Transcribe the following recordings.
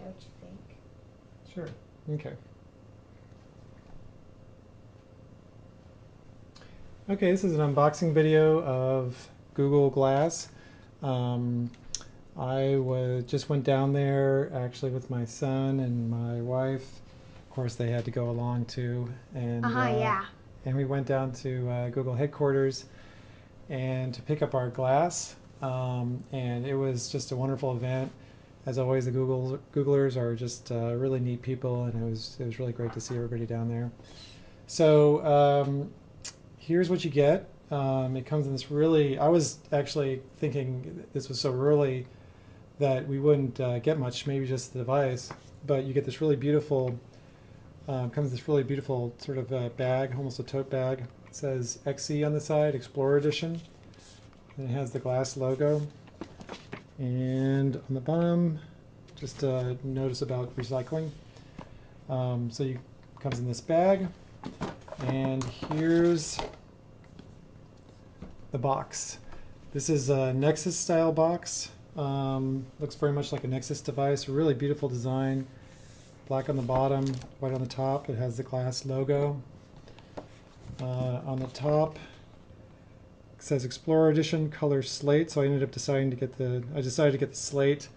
don't you think? Sure. Okay. Okay, this is an unboxing video of Google Glass. Um, just went down there actually with my son and my wife. Of course, they had to go along too, Yeah. and we went down to Google headquarters and to pick up our glass. And it was just a wonderful event. As always, the Googlers are just really neat people, and it was really great to see everybody down there. So here's what you get. It comes in this really. I was actually thinking this was so early that we wouldn't get much, maybe just the device. But you get this really beautiful. Comes this really beautiful sort of bag, almost a tote bag. It says XE on the side, Explorer Edition. And it has the glass logo. And on the bottom, just notice about recycling. So it comes in this bag. And here's the box. This is a Nexus style box. Looks very much like a Nexus device. A really beautiful design. Black on the bottom, white on the top. It has the glass logo. On the top, it says Explorer Edition color slate. So I ended up deciding to get the slate.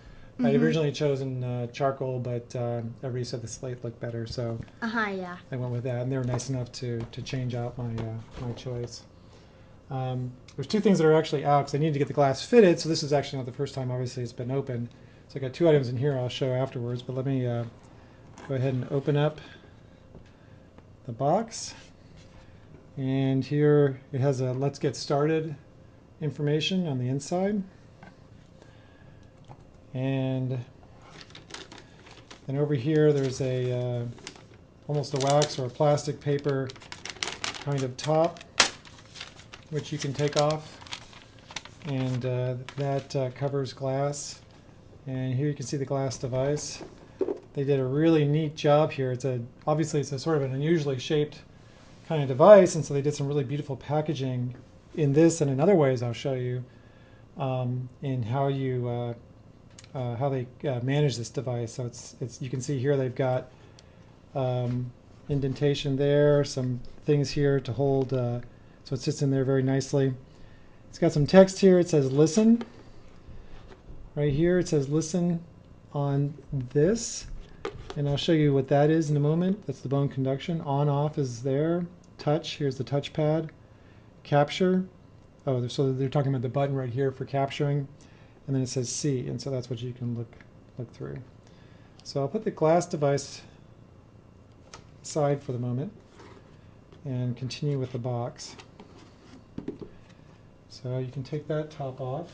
I'd originally chosen charcoal, but everybody said the slate looked better, so Yeah. I went with that. And they were nice enough to change out my choice. There's two things that are actually out because I need to get the glass fitted. So this is actually not the first time, obviously, it's been opened. So I got two items in here I'll show afterwards. But let me go ahead and open up the box. And here it has a Let's Get Started information on the inside. And then over here there's a almost a wax or a plastic paper kind of top, which you can take off, and that covers glass. And here you can see the glass device. They did a really neat job here. Obviously it's a sort of an unusually shaped kind of device, and so they did some really beautiful packaging in this and in other ways I'll show you in how they manage this device. So you can see here they've got indentation there, some things here to hold, so it sits in there very nicely. It's got some text here. It says listen. Right here it says listen on this, and I'll show you what that is in a moment. That's the bone conduction. On off is there. Touch, here's the touchpad. Capture, so they're talking about the button right here for capturing, and then it says see, and so that's what you can look through. So I'll put the glass device aside for the moment and continue with the box. So you can take that top off.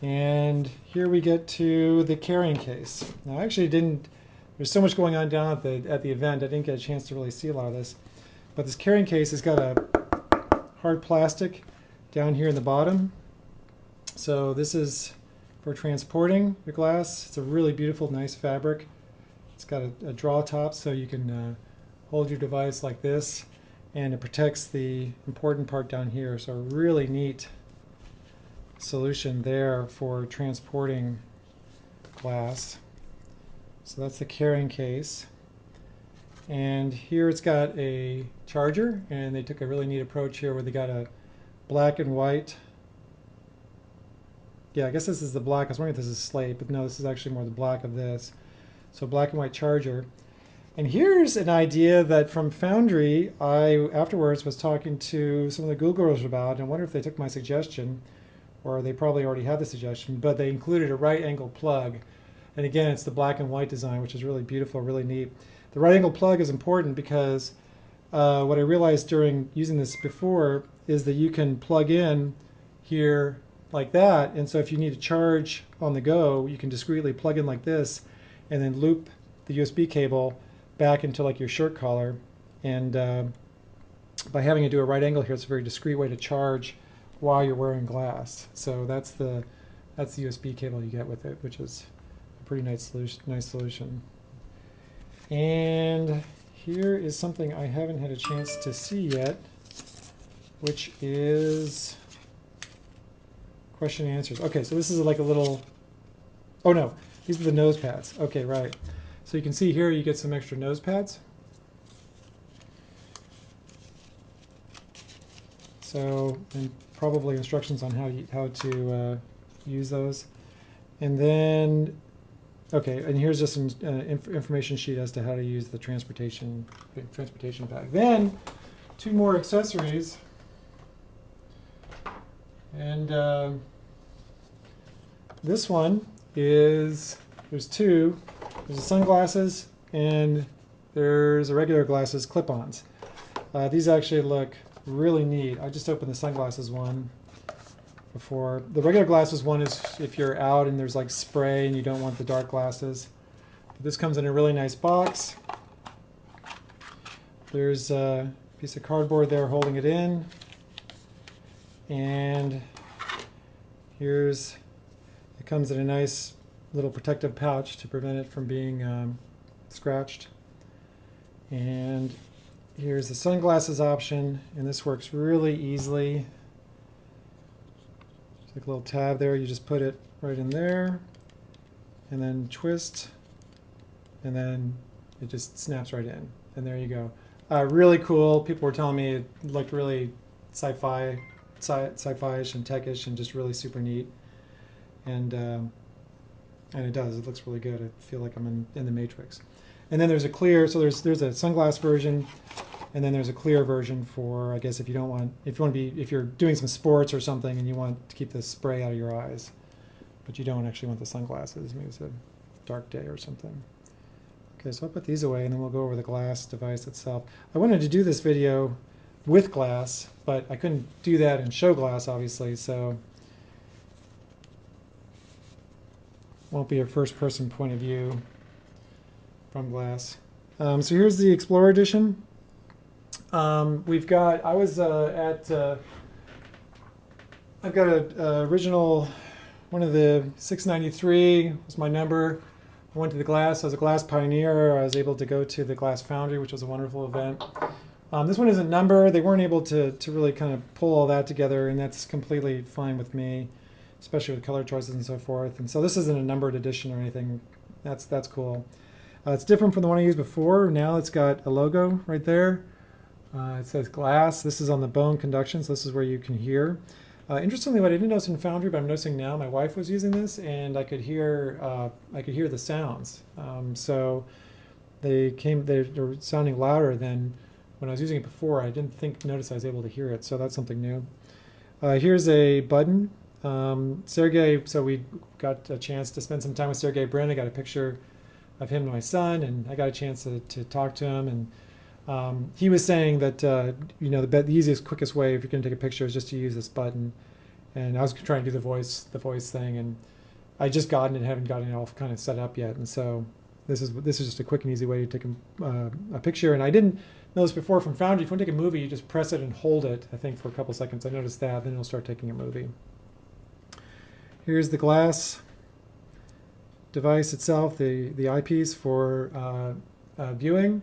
And here we get to the carrying case. Now I actually there's so much going on down at the event, I didn't get a chance to really see a lot of this. But this carrying case has got a hard plastic down here in the bottom. So this is for transporting the glass. It's a really beautiful, nice fabric. It's got a draw top so you can hold your device like this, and it protects the important part down here. So a really neat solution there for transporting glass. So that's the carrying case. And here it's got a charger, and they took a really neat approach here where they got a black and white. Yeah, I guess this is the black. I was wondering if this is slate, but no, this is actually more the black of this. So black and white charger. And here's an idea that from Foundry, I afterwards was talking to some of the Googlers about, and I wonder if they took my suggestion, or they probably already had the suggestion, but they included a right angle plug. And again, it's the black and white design, which is really beautiful, really neat. The right angle plug is important because what I realized during using this before is that you can plug in here like that, and so if you need to charge on the go, you can discreetly plug in like this and then loop the USB cable back into like your shirt collar, and by having to do a right angle here, it's a very discreet way to charge while you're wearing glass. So that's the USB cable you get with it, which is a pretty nice solution. And here is something I haven't had a chance to see yet, which is question and answers. Okay, so this is like a little, oh no, These are the nose pads. Okay, right. So you can see here you get some extra nose pads. So, and probably instructions on how to use those. And then, okay, and here's just some information sheet as to how to use the transportation bag. Then, two more accessories. And this one is, there's two. There's the sunglasses and there's a regular glasses clip-ons. These actually look really neat. I just opened the sunglasses one before. The regular glasses one is if you're out and there's like spray and you don't want the dark glasses. But this comes in a really nice box. There's a piece of cardboard there holding it in. And it comes in a nice little protective pouch to prevent it from being scratched. And here's the sunglasses option, and this works really easily. There's like a little tab there, you just put it right in there, and then twist, and then it just snaps right in, and there you go. Really cool. People were telling me it looked really sci-fi-ish and techish, and just really super neat. And it does. It looks really good. I feel like I'm in the Matrix. And then there's a clear. So there's a sunglass version, and then there's a clear version for, I guess, if you're doing some sports or something and you want to keep the spray out of your eyes, but you don't actually want the sunglasses. Maybe it's a dark day or something. Okay, so I'll put these away, and then we'll go over the glass device itself. I wanted to do this video with glass, but I couldn't do that and show glass, obviously, so won't be a first-person point of view from glass. So here's the Explorer Edition. I've got a original, one of the 693 was my number. I went to the glass. I was a glass pioneer. I was able to go to the Glass Foundry, which was a wonderful event. This one isn't numbered. They weren't able to really kind of pull all that together, and that's completely fine with me, especially with color choices and so forth. And so this isn't a numbered edition or anything. That's cool. It's different from the one I used before. Now it's got a logo right there. It says glass. This is on the bone conduction, so this is where you can hear. Interestingly, what I didn't notice in Foundry, but I'm noticing now, my wife was using this, and I could hear the sounds. So they're sounding louder than when I was using it before. I didn't notice I was able to hear it, so that's something new. Here's a button. Sergey, so we got a chance to spend some time with Sergey Brin. I got a picture of him and my son, and I got a chance to talk to him. And he was saying that the easiest, quickest way if you're going to take a picture is just to use this button. And I was trying to do the voice thing, and I just haven't gotten it all kind of set up yet. And so this is just a quick and easy way to take a picture. And I didn't know this before from Foundry. If you want to take a movie, you just press it and hold it, I think, for a couple seconds. I noticed that. Then it'll start taking a movie. Here's the glass device itself, the eyepiece for viewing.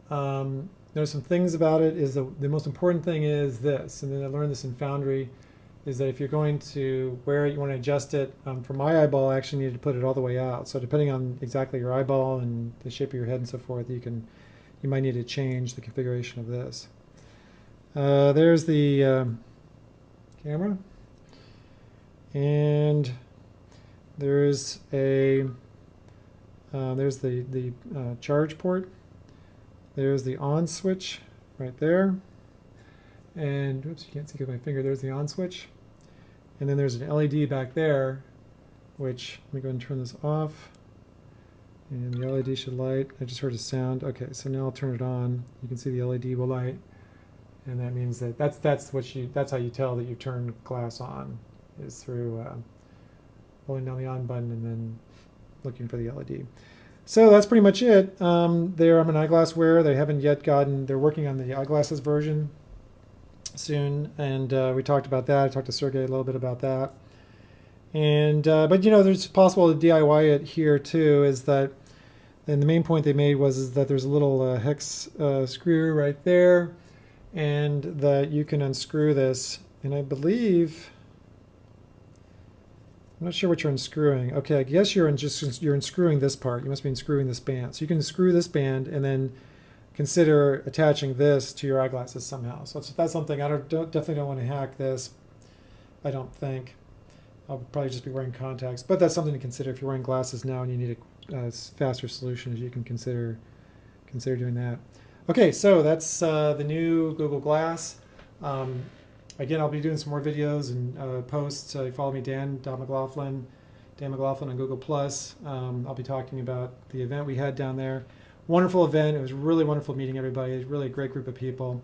There's some things about it. The most important thing is this, and then I learned this in Foundry, is that if you're going to wear it, you want to adjust it. For my eyeball, I actually needed to put it all the way out. So depending on exactly your eyeball and the shape of your head and so forth, you might need to change the configuration of this. There's the camera, and there's the charge port. There's the on switch right there, and oops, you can't see with my finger. There's the on switch, and then there's an LED back there, which let me go ahead and turn this off, and the LED should light. I just heard a sound. Okay, so now I'll turn it on. You can see the LED will light, and that means that that's how you tell that you turn glass on, is through holding down the on button and then looking for the LED. So that's pretty much it. I'm an eyeglass wearer. They're working on the eyeglasses version soon, and we talked about that. I talked to Sergey a little bit about that. And but there's possible to DIY it here too. And the main point they made is that there's a little hex screw right there, and that you can unscrew this. And I believe I'm not sure what you're unscrewing. Okay, I guess you're unscrewing this part. You must be unscrewing this band. So you can unscrew this band and then consider attaching this to your eyeglasses somehow. So that's something I definitely don't want to hack this. I don't think. I'll probably just be wearing contacts, but that's something to consider if you're wearing glasses now and you need a faster solution. You can consider doing that. Okay, so that's the new Google Glass. Again, I'll be doing some more videos and posts. Follow me, Dan McLaughlin on Google Plus. I'll be talking about the event we had down there. Wonderful event. It was really wonderful meeting everybody. It was really a great group of people.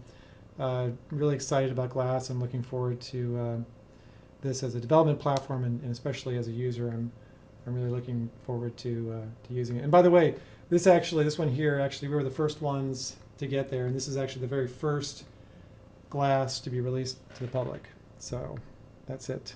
Really excited about Glass. I'm looking forward to this as a development platform, and especially as a user. I'm really looking forward to using it. And by the way, this one here, we were the first ones to get there, and this is actually the very first Glass to be released to the public. So that's it.